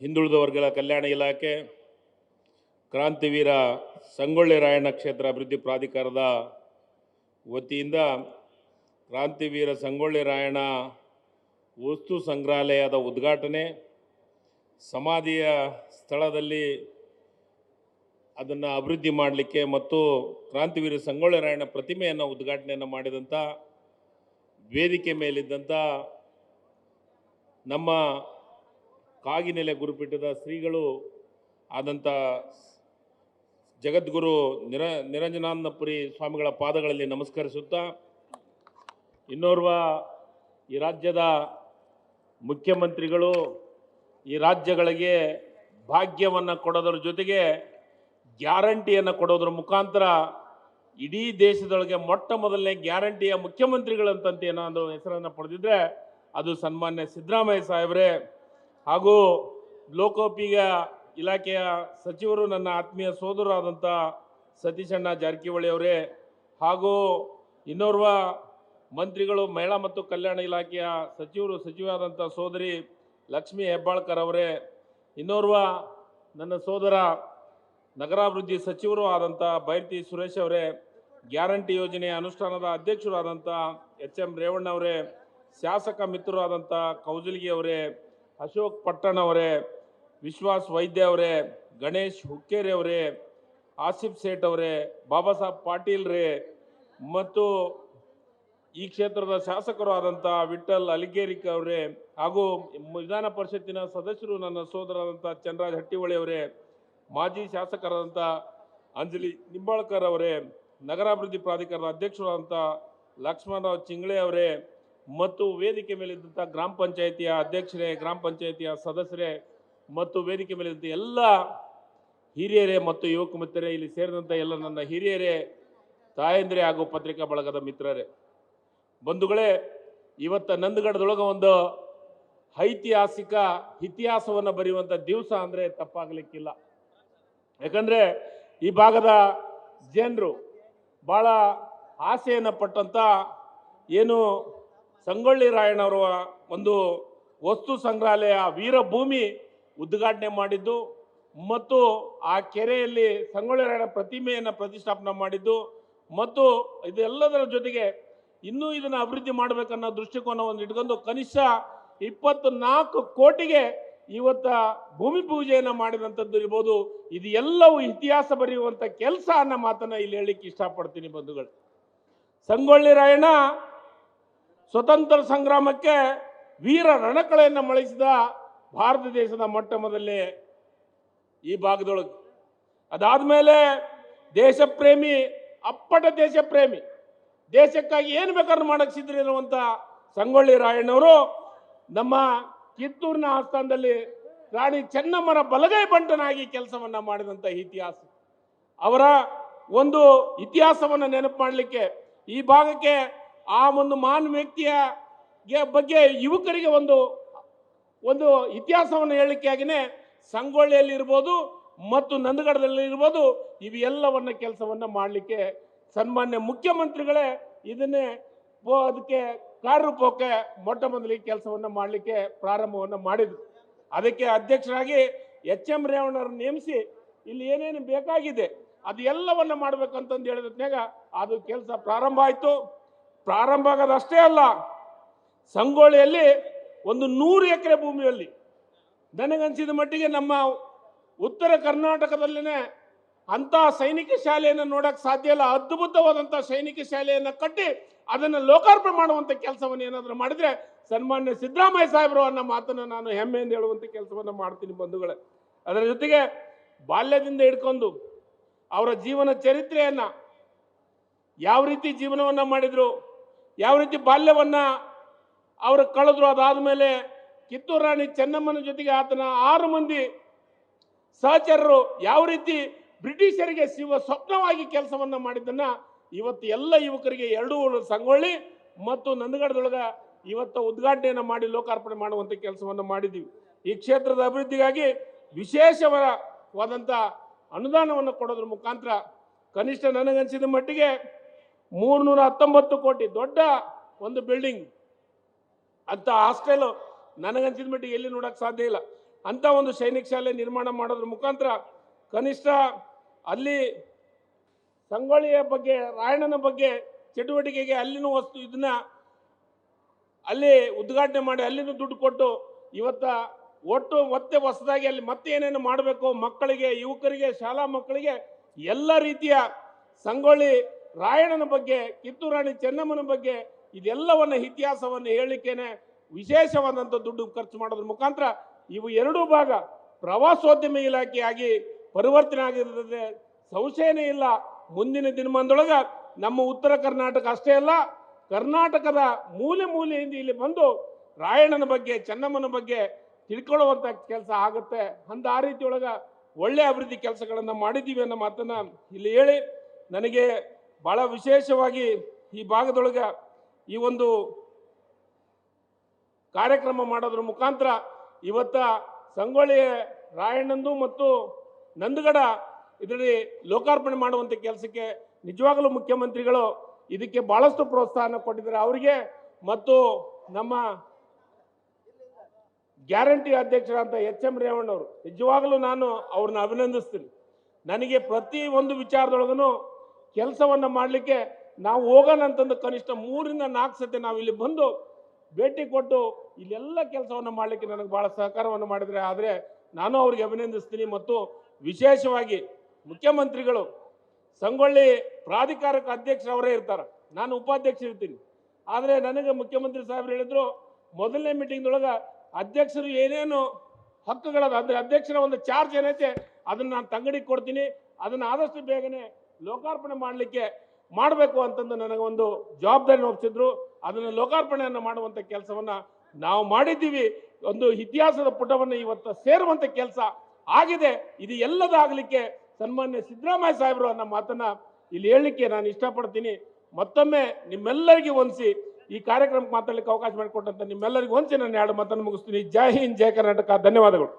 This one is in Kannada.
ಹಿಂದುಳಿದ ವರ್ಗಗಳ ಕಲ್ಯಾಣ ಇಲಾಖೆ, ಕ್ರಾಂತಿವೀರ ಸಂಗೊಳ್ಳಿ ರಾಯಣ್ಣ ಕ್ಷೇತ್ರ ಅಭಿವೃದ್ಧಿ ಪ್ರಾಧಿಕಾರದ ವತಿಯಿಂದ ಕ್ರಾಂತಿವೀರ ಸಂಗೊಳ್ಳಿ ರಾಯಣ್ಣ ವಸ್ತು ಸಂಗ್ರಹಾಲಯದ ಉದ್ಘಾಟನೆ, ಸಮಾಧಿಯ ಸ್ಥಳದಲ್ಲಿ ಅದನ್ನು ಅಭಿವೃದ್ಧಿ ಮಾಡಲಿಕ್ಕೆ ಮತ್ತು ಕ್ರಾಂತಿವೀರ ಸಂಗೊಳ್ಳಿ ರಾಯಣ್ಣ ಪ್ರತಿಮೆಯನ್ನು ಉದ್ಘಾಟನೆಯನ್ನು ಮಾಡಿದಂಥ ವೇದಿಕೆ ಮೇಲಿದ್ದಂಥ ನಮ್ಮ ಕಾಗಿನೆಲೆ ಗುರುಪೀಠದ ಶ್ರೀಗಳು ಆದಂಥ ಜಗದ್ಗುರು ನಿರಂಜನಾನಂದಪುರಿ ಸ್ವಾಮಿಗಳ ಪಾದಗಳಲ್ಲಿ ನಮಸ್ಕರಿಸುತ್ತಾ, ಇನ್ನೋರ್ವ ಈ ರಾಜ್ಯದ ಮುಖ್ಯಮಂತ್ರಿಗಳು ಈ ರಾಜ್ಯಗಳಿಗೆ ಭಾಗ್ಯವನ್ನು ಕೊಡೋದ್ರ ಜೊತೆಗೆ ಗ್ಯಾರಂಟಿಯನ್ನು ಕೊಡೋದ್ರ ಮುಖಾಂತರ ಇಡೀ ದೇಶದೊಳಗೆ ಮೊಟ್ಟ ಮೊದಲನೇ ಗ್ಯಾರಂಟಿಯ ಮುಖ್ಯಮಂತ್ರಿಗಳಂತಂತ ಏನಾದರೂ ಹೆಸರನ್ನು ಪಡೆದಿದ್ದರೆ ಅದು ಸನ್ಮಾನ್ಯ ಸಿದ್ದರಾಮಯ್ಯ ಸಾಹೇಬ್ರೆ ಹಾಗೂ ಲೋಕೋಪಯೋಗ ಇಲಾಖೆಯ ಸಚಿವರು ನನ್ನ ಆತ್ಮೀಯ ಸೋದರರಾದಂಥ ಸತೀಶಣ್ಣ ಜಾರಕಿಹೊಳಿ ಅವರೇ, ಹಾಗೂ ಇನ್ನೋರ್ವ ಮಂತ್ರಿಗಳು ಮಹಿಳಾ ಮತ್ತು ಕಲ್ಯಾಣ ಇಲಾಖೆಯ ಸಚಿವರಾದಂಥ ಸೋದರಿ ಲಕ್ಷ್ಮೀ ಹೆಬ್ಬಾಳ್ಕರ್ ಅವರೇ, ಇನ್ನೋರ್ವ ನನ್ನ ಸೋದರ ನಗರಾಭಿವೃದ್ಧಿ ಸಚಿವರು ಆದಂಥ ಬೈರತಿ ಸುರೇಶ್ ಅವರೇ, ಗ್ಯಾರಂಟಿ ಯೋಜನೆಯ ಅನುಷ್ಠಾನದ ಅಧ್ಯಕ್ಷರು ಆದಂಥ ಎಚ್.ಎಂ. ರೇವಣ್ಣ ಅವರೇ, ಶಾಸಕ ಮಿತ್ರರಾದಂಥ ಕೌಜಲ್ಗಿ ಅವರೇ, ಅಶೋಕ್ ಪಟ್ಟಣ್ ಅವರೇ, ವಿಶ್ವಾಸ್ ವೈದ್ಯ ಅವರೇ, ಗಣೇಶ್ ಹುಕ್ಕೇರಿ ಅವರೇ, ಆಸಿಫ್ ಸೇಠ್ ಅವರೇ, ಬಾಬಾ ಸಾಹೇಬ್ ಪಾಟೀಲ್ ರೇ, ಮತ್ತು ಈ ಕ್ಷೇತ್ರದ ಶಾಸಕರು ಆದಂಥ ವಿಠಲ್ ಅಲಿಗೇರಿಕ್ ಅವರೇ, ಹಾಗೂ ವಿಧಾನ ಪರಿಷತ್ತಿನ ಸದಸ್ಯರು ನನ್ನ ಸೋದರಾದಂಥ ಚಂದ್ರರಾಜ್ ಹಟ್ಟಿಹೊಳಿ ಅವರೇ, ಮಾಜಿ ಶಾಸಕರಾದಂಥ ಅಂಜಲಿ ನಿಂಬಾಳ್ಕರ್ ಅವರೇ, ನಗರಾಭಿವೃದ್ಧಿ ಪ್ರಾಧಿಕಾರದ ಅಧ್ಯಕ್ಷರಾದಂಥ ಲಕ್ಷ್ಮಣರಾವ್ ಚಿಂಗ್ಳೆ ಅವರೇ, ಮತ್ತು ವೇದಿಕೆ ಮೇಲಿದ್ದಂಥ ಗ್ರಾಮ ಪಂಚಾಯಿತಿಯ ಅಧ್ಯಕ್ಷರೇ, ಗ್ರಾಮ ಪಂಚಾಯಿತಿಯ ಸದಸ್ಯರೇ, ಮತ್ತು ವೇದಿಕೆ ಮೇಲಿದ್ದಂಥ ಎಲ್ಲ ಹಿರಿಯರೇ ಮತ್ತು ಯುವಕ ಮಿತ್ರರೇ, ಇಲ್ಲಿ ಸೇರಿದಂಥ ಎಲ್ಲ ನನ್ನ ಹಿರಿಯರೇ, ತಾಯಂದಿರೇ ಹಾಗೂ ಪತ್ರಿಕಾ ಬಳಗದ ಮಿತ್ರರೇ, ಬಂಧುಗಳೇ, ಇವತ್ತು ನಂದಗಡದೊಳಗೆ ಒಂದು ಐತಿಹಾಸಿಕ ಇತಿಹಾಸವನ್ನು ಬರೆಯುವಂಥ ದಿವಸ ಅಂದರೆ ತಪ್ಪಾಗಲಿಕ್ಕಿಲ್ಲ. ಯಾಕಂದರೆ ಈ ಭಾಗದ ಜನರು ಭಾಳ ಆಸೆಯನ್ನು ಪಟ್ಟಂಥ ಏನು ಸಂಗೊಳ್ಳಿ ರಾಯಣ್ಣವರ ಒಂದು ವಸ್ತು ಸಂಗ್ರಹಾಲಯ ವೀರಭೂಮಿ ಉದ್ಘಾಟನೆ ಮಾಡಿದ್ದು ಮತ್ತು ಆ ಕೆರೆಯಲ್ಲಿ ಸಂಗೊಳ್ಳಿ ರಾಯಣ್ಣ ಪ್ರತಿಮೆಯನ್ನು ಪ್ರತಿಷ್ಠಾಪನೆ ಮಾಡಿದ್ದು ಮತ್ತು ಇದೆಲ್ಲದರ ಜೊತೆಗೆ ಇನ್ನೂ ಇದನ್ನು ಅಭಿವೃದ್ಧಿ ಮಾಡಬೇಕನ್ನೋ ದೃಷ್ಟಿಕೋನವನ್ನು ಇಟ್ಕೊಂಡು ಕನಿಷ್ಠ 24 ಕೋಟಿಗೆ ಇವತ್ತ ಭೂಮಿ ಪೂಜೆಯನ್ನು ಮಾಡಿದಂಥದ್ದು ಇರ್ಬೋದು. ಇದು ಎಲ್ಲವೂ ಇತಿಹಾಸ ಬರೆಯುವಂಥ ಕೆಲಸ ಅನ್ನೋ ಮಾತನ್ನು ಇಲ್ಲಿ ಹೇಳಲಿಕ್ಕೆ ಇಷ್ಟಪಡ್ತೀನಿ ಬಂಧುಗಳು. ಸಂಗೊಳ್ಳಿ ರಾಯಣ್ಣ ಸ್ವತಂತ್ರ ಸಂಗ್ರಾಮಕ್ಕೆ ವೀರ ರಣಕಳೆಯನ್ನು ಮೊಳಗಿಸಿದ ಭಾರತ ದೇಶದ ಮೊಟ್ಟ ಮೊದಲನೇ ಈ ಭಾಗದೊಳಗೆ. ಅದಾದಮೇಲೆ ದೇಶಪ್ರೇಮಿ, ಅಪ್ಪಟ ದೇಶಪ್ರೇಮಿ, ದೇಶಕ್ಕಾಗಿ ಏನು ಬೇಕಾದ್ರೂ ಮಾಡಕ್ಕೆ ಸಿದ್ಧರಿರುವಂಥ ಸಂಗೊಳ್ಳಿ ರಾಯಣ್ಣವರು ನಮ್ಮ ಕಿತ್ತೂರಿನ ಆಸ್ಥಾನದಲ್ಲಿ ರಾಣಿ ಚೆನ್ನಮ್ಮನ ಬಲಗೈ ಬಂಟನಾಗಿ ಕೆಲಸವನ್ನು ಮಾಡಿದಂಥ ಇತಿಹಾಸ. ಅವರ ಒಂದು ಇತಿಹಾಸವನ್ನು ನೆನಪು ಮಾಡಲಿಕ್ಕೆ ಈ ಭಾಗಕ್ಕೆ ಆ ಒಂದು ಮಹಾನ್ ವ್ಯಕ್ತಿಯ ಬಗ್ಗೆ ಯುವಕರಿಗೆ ಒಂದು ಇತಿಹಾಸವನ್ನು ಹೇಳಲಿಕ್ಕೆ ಆಗಿನೇ ಸಂಗೊಳ್ಳಿಯಲ್ಲಿ ಇರ್ಬೋದು ಮತ್ತು ನಂದಗಡದಲ್ಲಿ ಇರ್ಬೋದು ಇವೆಲ್ಲವನ್ನ ಕೆಲಸವನ್ನು ಮಾಡಲಿಕ್ಕೆ ಸನ್ಮಾನ್ಯ ಮುಖ್ಯಮಂತ್ರಿಗಳೇ ಇದನ್ನೇ ಅದಕ್ಕೆ ಕಾರ್ಯರೂಪಕ್ಕೆ ಮೊಟ್ಟ ಮೊದಲಿಗೆ ಕೆಲಸವನ್ನು ಮಾಡಲಿಕ್ಕೆ ಪ್ರಾರಂಭವನ್ನು ಮಾಡಿದರು. ಅದಕ್ಕೆ ಅಧ್ಯಕ್ಷರಾಗಿ ಎಚ್.ಎಂ. ರೇವಣ್ಣರನ್ನು ನೇಮಿಸಿ ಇಲ್ಲಿ ಏನೇನು ಬೇಕಾಗಿದೆ ಅದು ಎಲ್ಲವನ್ನ ಮಾಡಬೇಕಂತಂದು ಹೇಳಿದ್ನಾಗ ಅದು ಕೆಲಸ ಪ್ರಾರಂಭ ಆಯಿತು. ಪ್ರಾರಂಭ ಆಗೋದಷ್ಟೇ ಅಲ್ಲ, ಸಂಗೊಳ್ಳಿಯಲ್ಲಿ ಒಂದು 100 ಎಕರೆ ಭೂಮಿಯಲ್ಲಿ ನನಗನ್ಸಿದ ಮಟ್ಟಿಗೆ ನಮ್ಮ ಉತ್ತರ ಕರ್ನಾಟಕದಲ್ಲಿನೇ ಅಂಥ ಸೈನಿಕ ಶಾಲೆಯನ್ನು ನೋಡಕ್ಕೆ ಸಾಧ್ಯ ಇಲ್ಲ. ಅದ್ಭುತವಾದಂಥ ಸೈನಿಕ ಶಾಲೆಯನ್ನು ಕಟ್ಟಿ ಅದನ್ನು ಲೋಕಾರ್ಪಣೆ ಮಾಡುವಂಥ ಕೆಲಸವನ್ನು ಏನಾದರೂ ಮಾಡಿದರೆ ಸನ್ಮಾನ್ಯ ಸಿದ್ದರಾಮಯ್ಯ ಸಾಹೇಬರು ಅನ್ನೋ ಮಾತನ್ನು ನಾನು ಹೆಮ್ಮೆಯಿಂದ ಹೇಳುವಂಥ ಕೆಲಸವನ್ನು ಮಾಡ್ತೀನಿ ಬಂಧುಗಳೇ. ಅದರ ಜೊತೆಗೆ ಬಾಲ್ಯದಿಂದ ಹಿಡ್ಕೊಂಡು ಅವರ ಜೀವನ ಚರಿತ್ರೆಯನ್ನು ಯಾವ ರೀತಿ ಜೀವನವನ್ನು ಮಾಡಿದರು, ಯಾವ ರೀತಿ ಬಾಲ್ಯವನ್ನು ಅವರು ಕಳೆದ್ರು, ಅದಾದ ಮೇಲೆ ಕಿತ್ತೂರು ರಾಣಿ ಚೆನ್ನಮ್ಮನ ಜೊತೆಗೆ ಆತನ 6 ಮಂದಿ ಸಹಚರರು ಯಾವ ರೀತಿ ಬ್ರಿಟಿಷರಿಗೆ ಸ್ವಪ್ನವಾಗಿ ಕೆಲಸವನ್ನು ಮಾಡಿದ್ದನ್ನು ಇವತ್ತು ಎಲ್ಲ ಯುವಕರಿಗೆ 2 ಸಂಗೊಳ್ಳಿ ಮತ್ತು ನಂದಗಡದೊಳಗೆ ಇವತ್ತು ಉದ್ಘಾಟನೆಯನ್ನು ಮಾಡಿ ಲೋಕಾರ್ಪಣೆ ಮಾಡುವಂಥ ಕೆಲಸವನ್ನು ಮಾಡಿದ್ದೀವಿ. ಈ ಕ್ಷೇತ್ರದ ಅಭಿವೃದ್ಧಿಗಾಗಿ ವಿಶೇಷವಾದಂಥ ಅನುದಾನವನ್ನು ಕೊಡೋದ್ರ ಮುಖಾಂತರ ಕನಿಷ್ಠ ನನಗನ್ಸಿದ ಮಟ್ಟಿಗೆ 319 ಕೋಟಿ ದೊಡ್ಡ ಒಂದು ಬಿಲ್ಡಿಂಗ್ ಅಂತ ಹಾಸ್ಟೆಲ್ ನನಗನ್ಸಿದ ಮಟ್ಟಿಗೆ ಎಲ್ಲಿ ನೋಡಕ್ಕೆ ಸಾಧ್ಯ ಇಲ್ಲ. ಅಂತ ಒಂದು ಸೈನಿಕ ಶಾಲೆ ನಿರ್ಮಾಣ ಮಾಡೋದ್ರ ಮುಖಾಂತರ ಕನಿಷ್ಠ ಅಲ್ಲಿ ಸಂಗೊಳ್ಳಿಯ ಬಗ್ಗೆ, ರಾಯಣ್ಣನ ಬಗ್ಗೆ ಚಟುವಟಿಕೆಗೆ ಅಲ್ಲಿನೂ ವಸ್ತು ಇದನ್ನ ಅಲ್ಲಿ ಉದ್ಘಾಟನೆ ಮಾಡಿ ಅಲ್ಲಿನೂ ದುಡ್ಡು ಕೊಟ್ಟು ಇವತ್ತ ಒಟ್ಟು ಮತ್ತೆ ಹೊಸದಾಗಿ ಅಲ್ಲಿ ಮತ್ತೆ ಏನೇನು ಮಾಡಬೇಕು, ಮಕ್ಕಳಿಗೆ, ಯುವಕರಿಗೆ, ಶಾಲಾ ಮಕ್ಕಳಿಗೆ ಎಲ್ಲ ರೀತಿಯ ಸಂಗೊಳ್ಳಿ ರಾಯಣ್ಣನ ಬಗ್ಗೆ, ಕಿತ್ತೂರು ರಾಣಿ ಚೆನ್ನಮ್ಮನ ಬಗ್ಗೆ ಇದೆಲ್ಲವನ್ನ ಇತಿಹಾಸವನ್ನು ಹೇಳಲಿಕ್ಕೇನೆ ವಿಶೇಷವಾದಂಥ ದುಡ್ಡು ಖರ್ಚು ಮಾಡೋದ್ರ ಮುಖಾಂತರ ಇವು ಎರಡೂ ಭಾಗ ಪ್ರವಾಸೋದ್ಯಮ ಇಲಾಖೆಯಾಗಿ ಪರಿವರ್ತನೆ ಆಗಿರ್ತದೆ. ಸಂಶಯನೇ ಇಲ್ಲ. ಮುಂದಿನ ದಿನಮಾನದೊಳಗ ನಮ್ಮ ಉತ್ತರ ಕರ್ನಾಟಕ ಅಷ್ಟೇ ಅಲ್ಲ, ಕರ್ನಾಟಕದ ಮೂಲೆ ಮೂಲೆಯಿಂದ ಇಲ್ಲಿ ಬಂದು ರಾಯಣ್ಣನ ಬಗ್ಗೆ, ಚೆನ್ನಮ್ಮನ ಬಗ್ಗೆ ತಿಳ್ಕೊಳ್ಳುವಂಥ ಕೆಲಸ ಆಗುತ್ತೆ. ಅಂತ ಆ ರೀತಿಯೊಳಗ ಒಳ್ಳೆ ಅಭಿವೃದ್ಧಿ ಕೆಲಸಗಳನ್ನು ಮಾಡಿದ್ದೀವಿ ಅನ್ನೋ ಮಾತನ್ನ ಇಲ್ಲಿ ಹೇಳಿ, ನನಗೆ ಬಹಳ ವಿಶೇಷವಾಗಿ ಈ ಭಾಗದೊಳಗ ಈ ಒಂದು ಕಾರ್ಯಕ್ರಮ ಮಾಡೋದ್ರ ಮುಖಾಂತರ ಇವತ್ತ ಸಂಗೊಳ್ಳಿ ರಾಯಣ್ಣಂದು ಮತ್ತು ನಂದಗಡ ಇದರಲ್ಲಿ ಲೋಕಾರ್ಪಣೆ ಮಾಡುವಂಥ ಕೆಲಸಕ್ಕೆ ನಿಜವಾಗಲೂ ಮುಖ್ಯಮಂತ್ರಿಗಳು ಇದಕ್ಕೆ ಬಹಳಷ್ಟು ಪ್ರೋತ್ಸಾಹನ ಕೊಟ್ಟಿದ್ದಾರೆ ಅವರಿಗೆ. ಮತ್ತು ನಮ್ಮ ಗ್ಯಾರಂಟಿ ಅಧ್ಯಕ್ಷರಾದಂಥ ಎಚ್.ಎಂ. ರೇವಣ್ಣವರು ನಿಜವಾಗಲೂ ನಾನು ಅವ್ರನ್ನ ಅಭಿನಂದಿಸ್ತೀನಿ. ನನಗೆ ಪ್ರತಿ ಒಂದು ವಿಚಾರದೊಳಗೂ ಕೆಲಸವನ್ನು ಮಾಡಲಿಕ್ಕೆ ನಾವು ಹೋಗೋಣ ಅಂತಂದು ಕನಿಷ್ಠ 3 ರಿಂದ 4 ಸತಿ ನಾವು ಇಲ್ಲಿ ಬಂದು ಭೇಟಿ ಕೊಟ್ಟು ಇಲ್ಲೆಲ್ಲ ಕೆಲಸವನ್ನು ಮಾಡಲಿಕ್ಕೆ ನನಗೆ ಭಾಳ ಸಹಕಾರವನ್ನು ಮಾಡಿದರೆ. ಆದರೆ ನಾನು ಅವ್ರಿಗೆ ಅಭಿನಂದಿಸ್ತೀನಿ. ಮತ್ತು ವಿಶೇಷವಾಗಿ ಮುಖ್ಯಮಂತ್ರಿಗಳು ಸಂಗೊಳ್ಳಿ ಪ್ರಾಧಿಕಾರಕ್ಕೆ ಅಧ್ಯಕ್ಷರವರೇ ಇರ್ತಾರೆ, ನಾನು ಉಪಾಧ್ಯಕ್ಷ ಇರ್ತೀನಿ. ಆದರೆ ನನಗೆ ಮುಖ್ಯಮಂತ್ರಿ ಸಾಹೇಬರು ಹೇಳಿದ್ರು, ಮೊದಲನೇ ಮೀಟಿಂಗ್ದೊಳಗೆ ಅಧ್ಯಕ್ಷರು ಏನೇನು ಹಕ್ಕುಗಳದ ಅಂದರೆ ಅಧ್ಯಕ್ಷರ ಒಂದು ಚಾರ್ಜ್ ಏನೈತೆ ಅದನ್ನು ನಾನು ತಂಗಡಿಗೆ ಕೊಡ್ತೀನಿ, ಅದನ್ನು ಆದಷ್ಟು ಬೇಗನೆ ಲೋಕಾರ್ಪಣೆ ಮಾಡಬೇಕು ಅಂತಂದು ನನಗೊಂದು ಜವಾಬ್ದಾರಿ ಒಪ್ಪಿಸಿದ್ರು. ಅದನ್ನು ಲೋಕಾರ್ಪಣೆಯನ್ನು ಮಾಡುವಂಥ ಕೆಲಸವನ್ನು ನಾವು ಮಾಡಿದ್ದೀವಿ. ಒಂದು ಇತಿಹಾಸದ ಪುಟವನ್ನು ಇವತ್ತು ಸೇರುವಂಥ ಕೆಲಸ ಆಗಿದೆ. ಇದು ಎಲ್ಲದಾಗಲಿಕ್ಕೆ ಸನ್ಮಾನ್ಯ ಸಿದ್ದರಾಮಯ್ಯ ಸಾಹೇಬರು ಅನ್ನೋ ಮಾತನ್ನ ಇಲ್ಲಿ ಹೇಳಲಿಕ್ಕೆ ನಾನು ಇಷ್ಟಪಡ್ತೀನಿ. ಮತ್ತೊಮ್ಮೆ ನಿಮ್ಮೆಲ್ಲರಿಗೂ ಹೊಂದಿಸಿ ಈ ಕಾರ್ಯಕ್ರಮಕ್ಕೆ ಮಾತಾಡಲಿಕ್ಕೆ ಅವಕಾಶ ಮಾಡಿಕೊಟ್ಟಂತ ನಿಮ್ಮೆಲ್ಲರಿಗೂ ಹೊಂದಿಸಿ ನಾನು 2 ಮಾತನ್ನು ಮುಗಿಸ್ತೀನಿ. ಜೈ ಹಿಂದ್, ಜೈ ಕರ್ನಾಟಕ. ಧನ್ಯವಾದಗಳು.